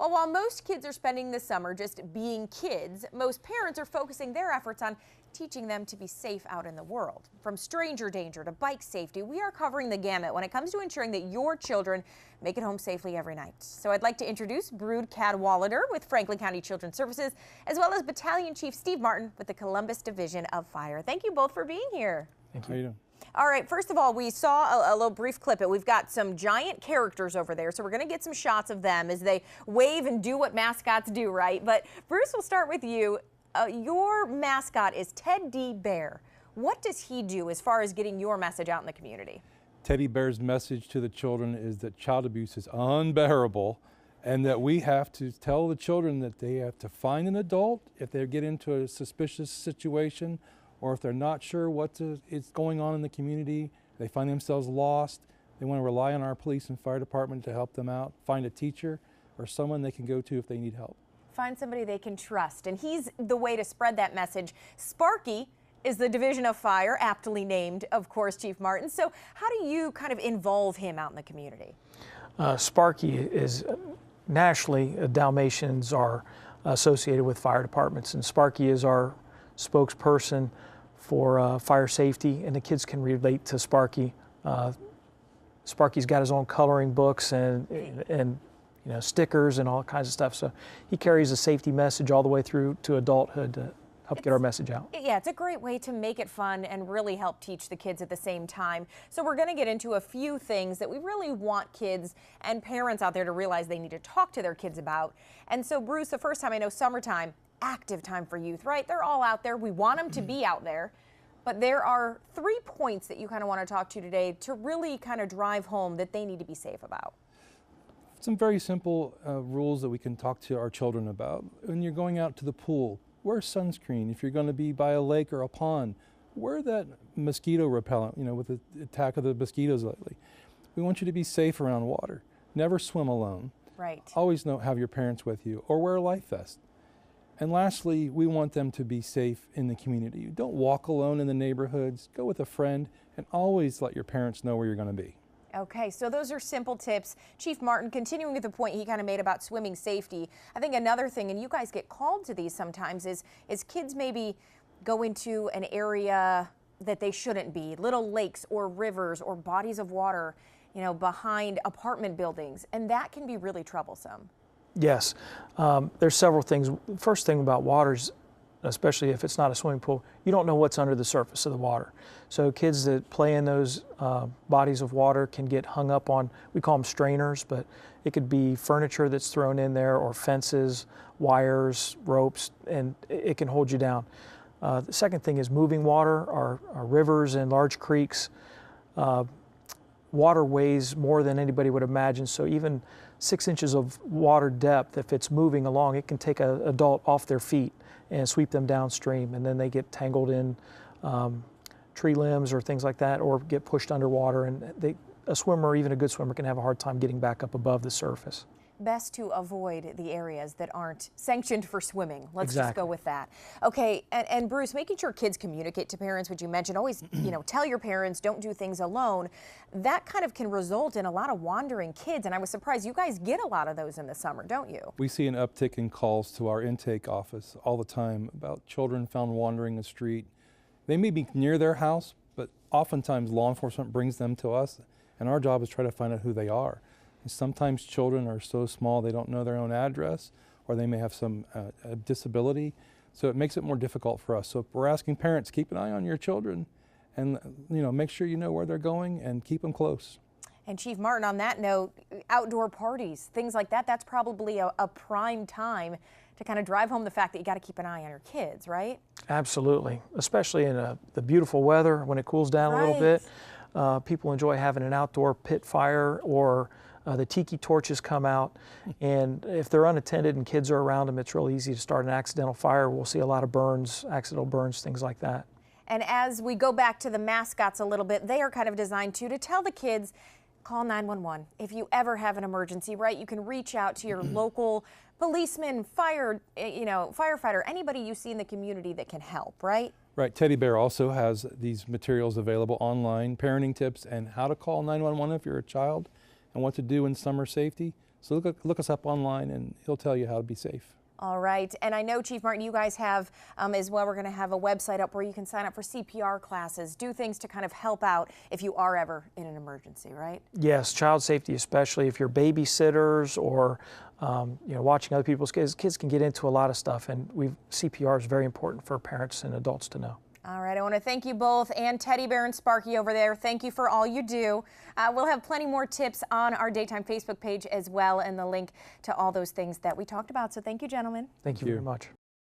Well, while most kids are spending the summer just being kids, most parents are focusing their efforts on teaching them to be safe out in the world. From stranger danger to bike safety, we are covering the gamut when it comes to ensuring that your children make it home safely every night. So I'd like to introduce Brood Cadwallader with Franklin County Children's Services, as well as Battalion Chief Steve Martin with the Columbus Division of Fire. Thank you both for being here. Thank you. How you doing? All right, first of all, we saw a little brief clip. We've got some giant characters over there, so we're going to get some shots of them as they wave and do what mascots do, right? But Bruce, we'll start with you. Your mascot is Teddy Bear. What does he do as far as getting your message out in the community? Teddy Bear's message to the children is that child abuse is unbearable and that we have to tell the children that they have to find an adult if they get into a suspicious situation, or if they're not sure what is going on in the community, they find themselves lost, they want to rely on our police and fire department to help them out, find a teacher or someone they can go to if they need help. Find somebody they can trust, and he's the way to spread that message. Sparky is the Division of Fire, aptly named, of course, Chief Martin. So how do you kind of involve him out in the community? Sparky is nationally, Dalmatians are associated with fire departments, and Sparky is our spokesperson for fire safety, and the kids can relate to Sparky. Sparky's got his own coloring books and you know, stickers and all kinds of stuff. So he carries a safety message all the way through to adulthood to help get our message out. Yeah, it's a great way to make it fun and really help teach the kids at the same time. So we're going to get into a few things that we really want kids and parents out there to realize they need to talk to their kids about. And so Bruce, the first time, I know summertime, active time for youth, right? They're all out there. We want them to be out there. But there are 3 points that you kind of want to talk to today to really kind of drive home that they need to be safe about. Some very simple rules that we can talk to our children about. When you're going out to the pool, wear sunscreen. If you're going to be by a lake or a pond, wear that mosquito repellent, you know, with the attack of the mosquitoes lately. We want you to be safe around water. Never swim alone. Right. Always have your parents with you, or wear a life vest. And lastly, we want them to be safe in the community. Don't walk alone in the neighborhoods. Go with a friend, and always let your parents know where you're going to be. Okay, so those are simple tips. Chief Martin, continuing with the point he kind of made about swimming safety, I think another thing, and you guys get called to these sometimes, is kids maybe go into an area that they shouldn't be, little lakes or rivers or bodies of water, you know, behind apartment buildings, and that can be really troublesome. Yes, there's several things. First thing about water is, especially if it's not a swimming pool, you don't know what's under the surface of the water. So kids that play in those bodies of water can get hung up on, we call them strainers, but it could be furniture that's thrown in there, or fences, wires, ropes, and it can hold you down. The second thing is moving water, our rivers and large creeks. Water weighs more than anybody would imagine, so even 6 inches of water depth, if it's moving along, it can take an adult off their feet and sweep them downstream, and then they get tangled in tree limbs or things like that, or get pushed underwater, and a swimmer, even a good swimmer, can have a hard time getting back up above the surface. Best to avoid the areas that aren't sanctioned for swimming. Let's just go with that. Okay, and Bruce, making sure kids communicate to parents, which you mentioned, always, you know, tell your parents, don't do things alone. That kind of can result in a lot of wandering kids, and I was surprised you guys get a lot of those in the summer, don't you? We see an uptick in calls to our intake office all the time about children found wandering the street. They may be near their house, but oftentimes law enforcement brings them to us, and our job is to try to find out who they are. And sometimes children are so small they don't know their own address, or they may have some disability, so it makes it more difficult for us. So we're asking parents, keep an eye on your children, and make sure you know where they're going and keep them close. And Chief Martin, on that note, outdoor parties, things like that, that's probably a prime time to kind of drive home the fact that you got to keep an eye on your kids, right? Absolutely, especially in the beautiful weather when it cools down a little bit. People enjoy having an outdoor pit fire, or the tiki torches come out, and if they're unattended and kids are around them, it's real easy to start an accidental fire. We'll see a lot of burns, accidental burns, things like that. And as we go back to the mascots a little bit, they are kind of designed to tell the kids, call 911. If you ever have an emergency, right, you can reach out to your local policeman, firefighter, anybody you see in the community that can help, right? Right. Teddy Bear also has these materials available online, parenting tips and how to call 911 if you're a child and what to do in summer safety. So look us up online, and he'll tell you how to be safe. All right, and I know, Chief Martin, you guys have as well, we're going to have a website up where you can sign up for CPR classes, do things to kind of help out if you are ever in an emergency, right? Yes, child safety, especially if you're babysitters or watching other people's kids. Kids can get into a lot of stuff, and CPR is very important for parents and adults to know. All right, I want to thank you both, and Teddy Bear and Sparky over there. Thank you for all you do. We'll have plenty more tips on our Daytime Facebook page as well, and the link to all those things that we talked about. So thank you, gentlemen. Thank you very much.